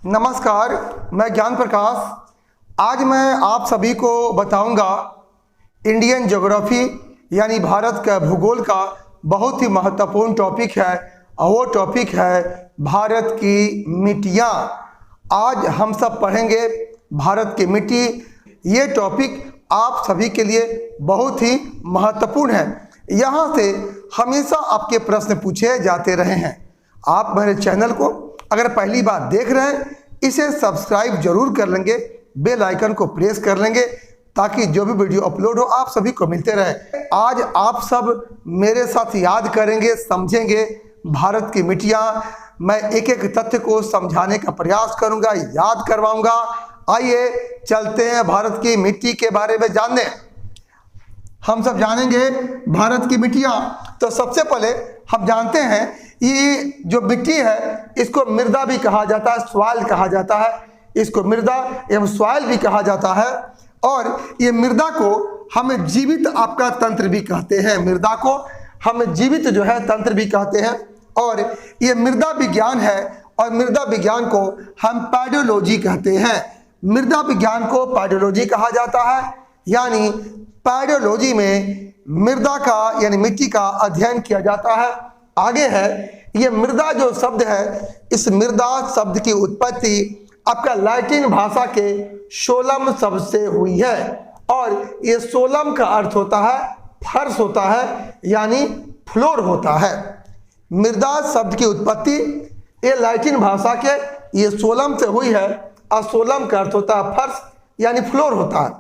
नमस्कार, मैं ज्ञान प्रकाश। आज मैं आप सभी को बताऊंगा इंडियन ज्योग्राफी यानी भारत का भूगोल का बहुत ही महत्वपूर्ण टॉपिक है और वो टॉपिक है भारत की मिट्टियाँ। आज हम सब पढ़ेंगे भारत की मिट्टी। ये टॉपिक आप सभी के लिए बहुत ही महत्वपूर्ण है। यहाँ से हमेशा आपके प्रश्न पूछे जाते रहे हैं। आप मेरे चैनल को अगर पहली बार देख रहे हैं, इसे सब्सक्राइब जरूर कर लेंगे, बेल आइकन को प्रेस कर लेंगे ताकि जो भी वीडियो अपलोड हो आप सभी को मिलते रहे। आज आप सब मेरे साथ याद करेंगे, समझेंगे भारत की मिट्टियाँ। मैं एक एक तथ्य को समझाने का प्रयास करूंगा, याद करवाऊंगा। आइए चलते हैं भारत की मिट्टी के बारे में जानने। हम सब जानेंगे भारत की मिट्टियाँ। तो सबसे पहले हम जानते हैं ये जो मिट्टी है इसको मृदा भी कहा जाता है, सॉइल कहा जाता है। इसको मृदा एवं सॉइल भी कहा जाता है। और ये मृदा को हम जीवित आपका तंत्र भी कहते हैं। मृदा को हम जीवित जो है तंत्र भी कहते हैं। और ये मृदा विज्ञान है और मृदा विज्ञान को हम पैडोलॉजी कहते हैं। मृदा विज्ञान को पैडोलॉजी कहा जाता है, यानी पैडोलॉजी में मृदा का यानी मिट्टी का अध्ययन किया जाता है। आगे है ये मृदा जो शब्द है, इस मृदा शब्द की उत्पत्ति आपका लैटिन भाषा के सोलम शब्द से हुई है। और ये सोलम का अर्थ होता है फर्श होता है, यानी फ्लोर होता है। मृदा शब्द की उत्पत्ति ये लैटिन भाषा के ये सोलम से हुई है और सोलम का अर्थ होता है फर्श यानी फ्लोर होता है।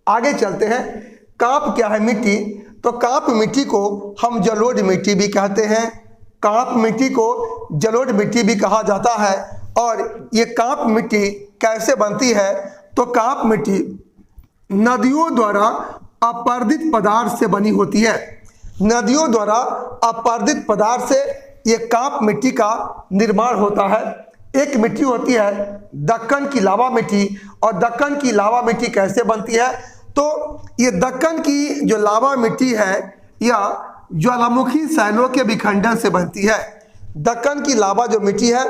आगे चलते हैं। कांप क्या है मिट्टी? तो कांप मिट्टी को हम जलोढ़ मिट्टी भी कहते हैं। कांप मिट्टी को जलोढ़ मिट्टी भी कहा जाता है। और ये कांप मिट्टी कैसे बनती है? तो कांप मिट्टी नदियों द्वारा अपरदित पदार्थ से बनी होती है। नदियों द्वारा अपरदित पदार्थ से ये कांप मिट्टी का निर्माण होता है। एक मिट्टी होती है दक्कन की लावा मिट्टी। और दक्कन की लावा मिट्टी कैसे बनती है? तो ये दक्कन की जो लावा मिट्टी है या ज्वालामुखी शैलों के विखंडन से बनती है। दक्कन की लावा जो मिट्टी है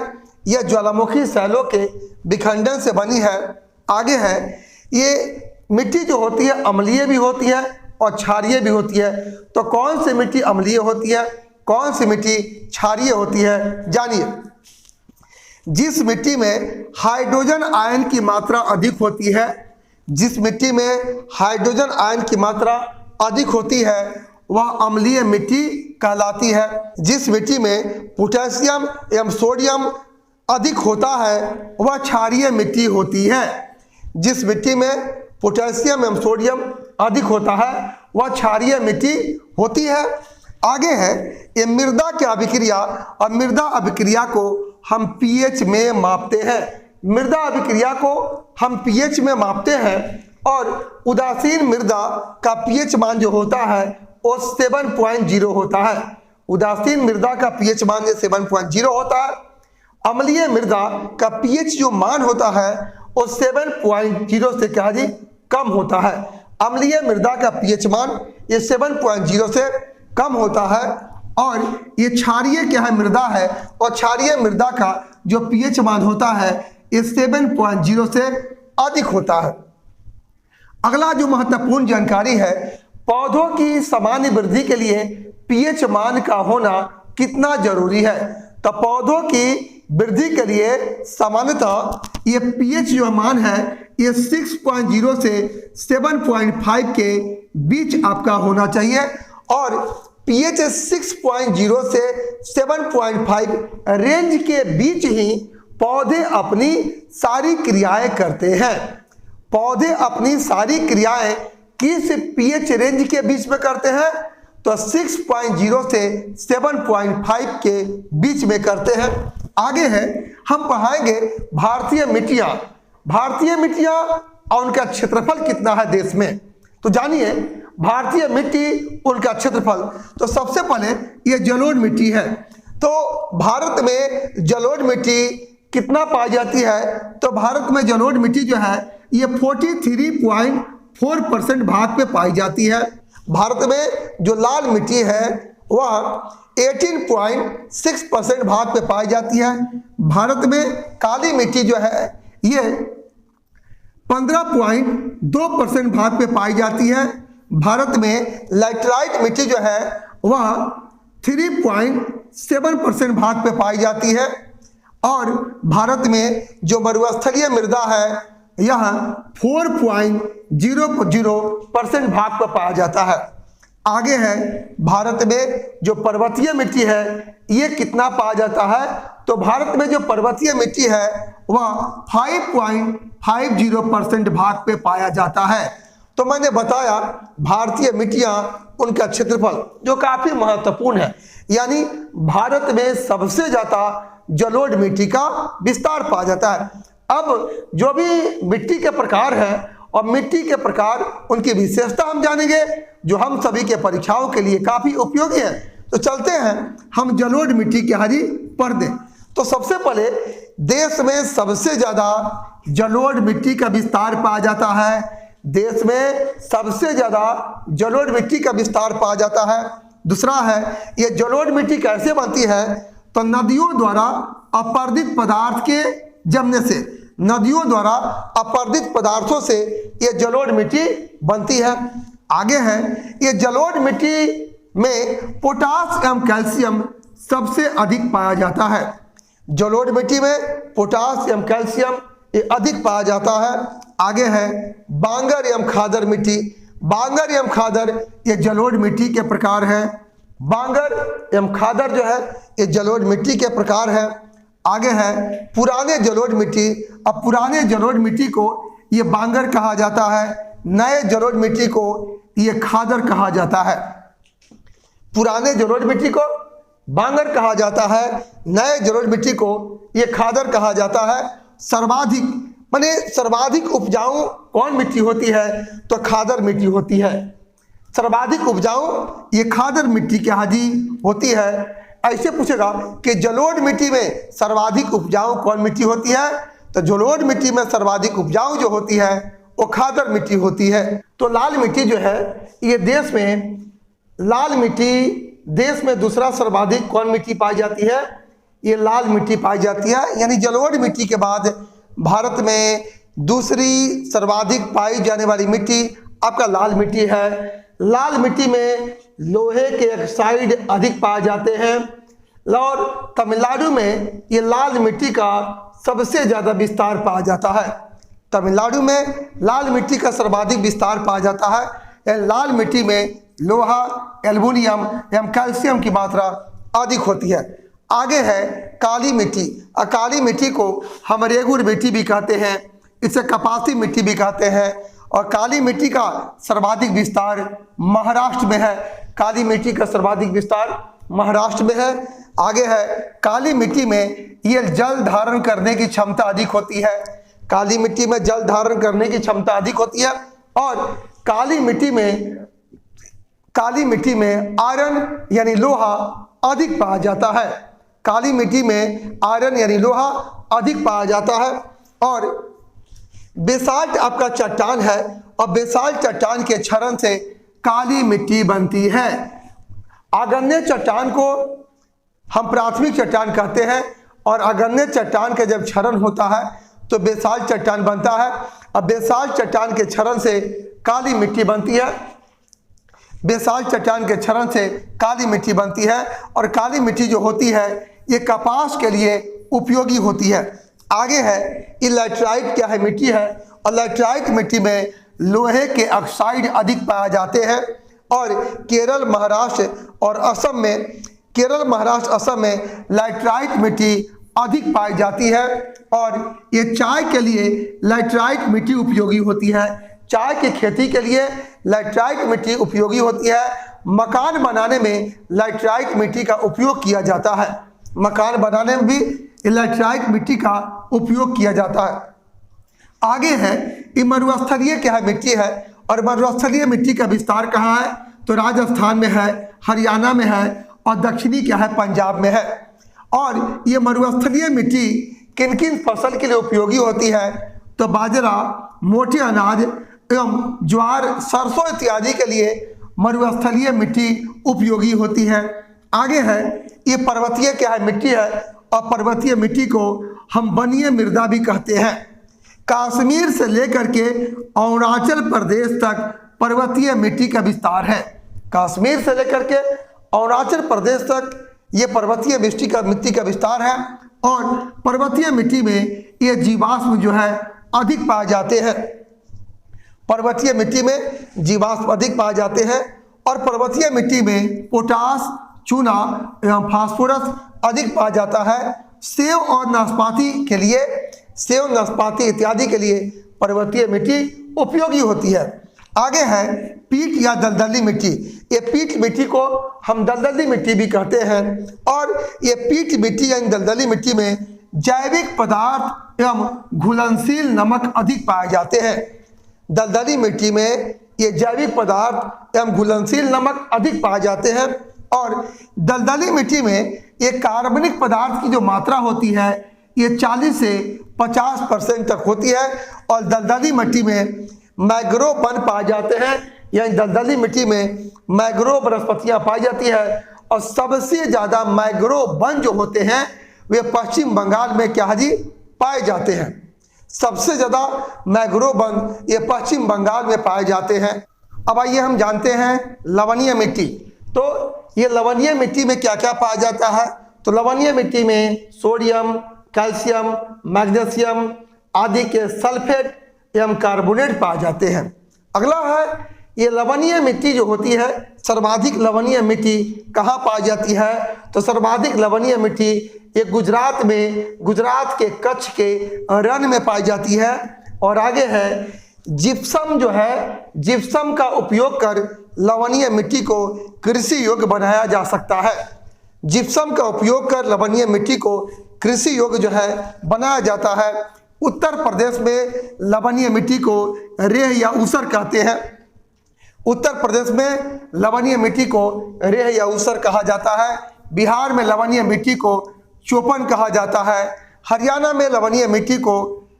यह ज्वालामुखी शैलों के विखंडन से बनी है। आगे है ये मिट्टी जो होती है अम्लीय भी होती है और क्षारीय भी होती है। तो कौन सी मिट्टी अम्लीय होती है, कौन सी मिट्टी क्षारीय होती है, जानिए। जिस मिट्टी में हाइड्रोजन आयन की मात्रा अधिक होती है, जिस मिट्टी में हाइड्रोजन आयन की मात्रा अधिक होती है वह अम्लीय मिट्टी कहलाती है। जिस मिट्टी में पोटेशियम एवं सोडियम अधिक होता है वह क्षारीय मिट्टी होती है। जिस मिट्टी में पोटेशियम एवं सोडियम अधिक होता है वह क्षारीय मिट्टी होती है। आगे है ये मृदा की अभिक्रिया। और मृदा अभिक्रिया को हम पीएच में मापते हैं। मृदा अभिक्रिया को हम पीएच में मापते हैं। और उदासीन मृदा का पीएच मान जो होता है वो 7.0 होता है। उदासीन मृदा का पीएच मान 7.0 होता है। अम्लीय मृदा का पीएच जो मान होता है वो 7.0 से क्या जी कम होता है। अम्लीय मृदा का पीएच मान ये 7.0 से कम होता है। और ये क्षारीय क्या है मृदा है, और क्षारीय मृदा का जो पीएच मान होता है ये 7.0 से अधिक होता है। अगला जो महत्वपूर्ण जानकारी है, पौधों की सामान्य वृद्धि के लिए पीएच मान का होना कितना जरूरी है? तो पौधों की वृद्धि के लिए सामान्यतः ये पीएच जो मान है ये 6.0 से 7.5 के बीच आपका होना चाहिए। और पीएच 6.0 से 7.5 रेंज के बीच ही पौधे अपनी सारी क्रियाएं करते हैं। पौधे अपनी सारी क्रियाएं किस पीएच रेंज के बीच में करते हैं? तो 6.0 से 7.5 के बीच में करते हैं। आगे है हम पढ़ाएंगे भारतीय मिट्टियां। भारतीय मिट्टियां और उनका क्षेत्रफल कितना है देश में। तो जानिए भारतीय मिट्टी उनका क्षेत्रफल। तो सबसे पहले ये जलोढ़ मिट्टी है। तो भारत में जलोढ़ मिट्टी कितना पाई जाती है? तो भारत में जलोढ़ मिट्टी जो है ये 43.4% भाग पे पाई जाती है। भारत में जो लाल मिट्टी है वह 18.6% भाग पे पाई जाती है। भारत में काली मिट्टी जो है ये 15.2% भाग पे पाई जाती है। भारत में लैटराइट मिट्टी जो है वह 3.7% भाग पे पाई जाती है। और भारत में जो मरुस्थलीय मृदा है यह 4.00% भाग पर पाया जाता है। आगे है भारत में जो पर्वतीय मिट्टी है ये कितना पाया जाता है, तो भारत में जो पर्वतीय मिट्टी है वह 5.50% भाग पे पाया जाता है। तो मैंने बताया भारतीय मिट्टियां, उनका क्षेत्रफल जो काफी महत्वपूर्ण है, यानी भारत में सबसे ज्यादा जलोढ़ मिट्टी का विस्तार पाया जाता है। अब जो भी मिट्टी के प्रकार है और मिट्टी के प्रकार उनकी विशेषता हम जानेंगे जो हम सभी के परीक्षाओं के लिए काफी उपयोगी है। तो चलते हैं हम जलोढ़ मिट्टी के हाजी पढ़ दें। तो सबसे पहले देश में सबसे ज्यादा जलोढ़ मिट्टी का विस्तार पाया जाता है। देश में सबसे ज्यादा जलोढ़ मिट्टी का विस्तार पाया जाता है। दूसरा है ये जलोढ़ मिट्टी कैसे बनती है, तो नदियों द्वारा अपरदित पदार्थ के जमने से, नदियों द्वारा अपरदित पदार्थों से ये जलोढ़ मिट्टी बनती है। आगे है ये जलोढ़ मिट्टी में पोटास एवं कैल्शियम सबसे अधिक पाया जाता है। जलोढ़ मिट्टी में पोटास एवं कैल्शियम ये अधिक पाया जाता है। आगे है बांगर एवं खादर मिट्टी। बांगर एवं खादर ये जलोढ़ मिट्टी के प्रकार है। बांगर एवं खादर जो है ये जलोढ़ मिट्टी के प्रकार है। आगे है पुराने जलोढ़ मिट्टी। अब पुराने जलोढ़ मिट्टी को ये बांगर कहा जाता है, नए जलोढ़ मिट्टी को ये खादर कहा जाता है। पुराने जलोढ़ मिट्टी को बांगर कहा जाता है, नए जलोढ़ मिट्टी को ये खादर कहा जाता है। सर्वाधिक माने सर्वाधिक उपजाऊ कौन मिट्टी होती है, तो खादर मिट्टी होती है। सर्वाधिक उपजाऊ ये खादर मिट्टी के हाजी होती है। ऐसे पूछेगा कि जलोढ़ मिट्टी में सर्वाधिक उपजाऊ कौन मिट्टी होती है, तो जलोढ़ मिट्टी में सर्वाधिक उपजाऊ जो होती है वो खादर मिट्टी होती है। तो लाल मिट्टी जो है ये देश में, लाल मिट्टी देश में दूसरा सर्वाधिक कौन मिट्टी पाई जाती है, ये लाल मिट्टी पाई जाती है। यानी जलोढ़ मिट्टी के बाद भारत में दूसरी सर्वाधिक पाई जाने वाली मिट्टी आपका लाल मिट्टी है। लाल मिट्टी में लोहे के ऑक्साइड अधिक पाए जाते हैं और तमिलनाडु में ये लाल मिट्टी का सबसे ज़्यादा विस्तार पाया जाता है। तमिलनाडु में लाल मिट्टी का सर्वाधिक विस्तार पाया जाता है। लाल मिट्टी में लोहा, एल्युमिनियम एवं कैल्शियम की मात्रा अधिक होती है। आगे है काली मिट्टी। काली मिट्टी को हम रेगुर मिट्टी भी कहते हैं, इसे कपासी मिट्टी भी कहते हैं। और काली मिट्टी का सर्वाधिक विस्तार महाराष्ट्र में है। काली मिट्टी का सर्वाधिक विस्तार महाराष्ट्र में है। आगे है काली मिट्टी में ये जल धारण करने की क्षमता अधिक होती है। काली मिट्टी में जल धारण करने की क्षमता अधिक होती है। और काली मिट्टी में आयरन यानी लोहा अधिक पाया जाता है। काली मिट्टी में आयरन यानी लोहा अधिक पाया जाता है। और बेसाल्ट आपका चट्टान है और बेसाल्ट चट्टान के क्षरण से काली मिट्टी बनती है। आग्नेय चट्टान को हम प्राथमिक चट्टान कहते हैं और आग्नेय चट्टान के जब क्षरण होता है तो बेसाल्ट चट्टान बनता है। अब बेसाल्ट चट्टान के क्षरण से काली मिट्टी बनती है। बेसाल्ट चट्टान के क्षरण से काली मिट्टी बनती है। और काली मिट्टी जो होती है ये कपास के लिए उपयोगी होती है। आगे है ये लैटराइट क्या है मिट्टी है, और लैटराइट मिट्टी में लोहे के ऑक्साइड अधिक पाए जाते हैं। और केरल, महाराष्ट्र और असम में, केरल, महाराष्ट्र, असम में लैटराइट मिट्टी अधिक पाई जाती है। और ये चाय के लिए लैटराइट मिट्टी उपयोगी होती है। चाय की खेती के लिए लैटराइट मिट्टी उपयोगी होती है। मकान बनाने में लैटराइट मिट्टी का उपयोग किया जाता है। मकान बनाने में भी लैटराइट मिट्टी का उपयोग किया जाता है। आगे है ये मरुस्थलीय क्या है मिट्टी है, और मरुस्थलीय मिट्टी का विस्तार कहाँ है, तो राजस्थान में है, हरियाणा में है और दक्षिणी क्या है पंजाब में है। और ये मरुस्थलीय मिट्टी किन किन फसल के लिए उपयोगी होती है, तो बाजरा, मोटे अनाज एवं ज्वार, सरसों इत्यादि के लिए मरुस्थलीय मिट्टी उपयोगी होती है। आगे है ये पर्वतीय क्या है, मिट्टी है, और पर्वतीय मिट्टी को हम वनीय मृदा भी कहते हैं। कश्मीर से लेकर के अरुणाचल प्रदेश तक पर्वतीय मिट्टी का विस्तार है। कश्मीर से लेकर के अरुणाचल प्रदेश तक ये पर्वतीय मिट्टी का विस्तार है, और पर्वतीय मिट्टी में ये जीवाश्म जो है अधिक पाए जाते हैं। पर्वतीय मिट्टी में जीवाश्म अधिक पाए जाते हैं, और पर्वतीय मिट्टी में पोटास, चूना एवं फास्फोरस अधिक पाया जाता है। सेब और नाशपाती के लिए, सेब, नाशपाती इत्यादि के लिए पर्वतीय मिट्टी उपयोगी होती है। आगे है पीट या दलदली मिट्टी। ये पीट मिट्टी को हम दलदली मिट्टी भी कहते हैं, और ये पीट मिट्टी या दलदली मिट्टी में जैविक पदार्थ एवं घुलनशील नमक अधिक पाए जाते हैं। दलदली मिट्टी में ये जैविक पदार्थ एवं घुलनशील नमक अधिक पाए जाते हैं, और दलदली मिट्टी में ये कार्बनिक पदार्थ की जो मात्रा होती है ये 40 से 50% तक होती है, और दलदली मिट्टी में मैंग्रोव वन पाए जाते हैं, यानी दलदली मिट्टी में मैंग्रोव वनस्पतियां पाई जाती है, और सबसे ज़्यादा मैंग्रोव वन जो होते हैं वे पश्चिम बंगाल में क्या जी पाए जाते हैं। सबसे ज़्यादा मैंग्रोव वन ये पश्चिम बंगाल में पाए जाते हैं। अब आइए हम जानते हैं लवणीय मिट्टी। तो ये लवणीय मिट्टी में क्या क्या पाया जाता है, तो लवणीय मिट्टी में सोडियम, कैल्शियम, मैग्नीशियम आदि के सल्फेट एवं कार्बोनेट पाए जाते हैं। अगला है ये लवणीय मिट्टी जो होती है, सर्वाधिक लवणीय मिट्टी कहाँ पाई जाती है, तो सर्वाधिक लवणीय मिट्टी ये गुजरात में, गुजरात के कच्छ के रण में पाई जाती है। और आगे है जिप्सम जो है, जिप्सम का उपयोग कर लवणीय मिट्टी को कृषि योग्य बनाया जा सकता है। जिप्सम का उपयोग कर लवणीय मिट्टी को कृषि योग्य जो है बनाया जाता है। उत्तर प्रदेश में लवणीय मिट्टी को रेह या ऊसर कहते हैं। उत्तर प्रदेश में लवणीय मिट्टी को रेह या ऊसर कहा जाता है। बिहार में लवणीय मिट्टी को चोपन कहा जाता है। हरियाणा में लवणीय मिट्टी को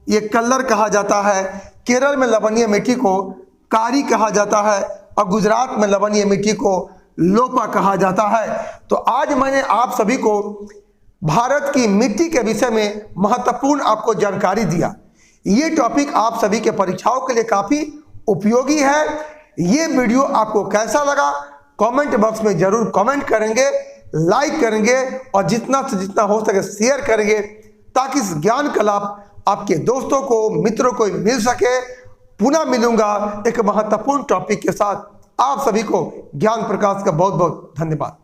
ये कल्लर कहा जाता है। केरल में लवणीय मिट्टी को कारी कहा जाता है, और गुजरात में लवणीय मिट्टी को लोपा कहा जाता है। तो आज मैंने आप सभी को भारत की मिट्टी के विषय में महत्वपूर्ण आपको जानकारी दिया। ये टॉपिक आप सभी के परीक्षाओं के लिए काफ़ी उपयोगी है। ये वीडियो आपको कैसा लगा कमेंट बॉक्स में ज़रूर कमेंट करेंगे, लाइक करेंगे, और जितना से जितना हो सके शेयर करेंगे, ताकि इस ज्ञान का लाभ आपके दोस्तों को, मित्रों को मिल सके। पुनः मिलूंगा एक महत्वपूर्ण टॉपिक के साथ। आप सभी को ज्ञान प्रकाश का बहुत बहुत धन्यवाद।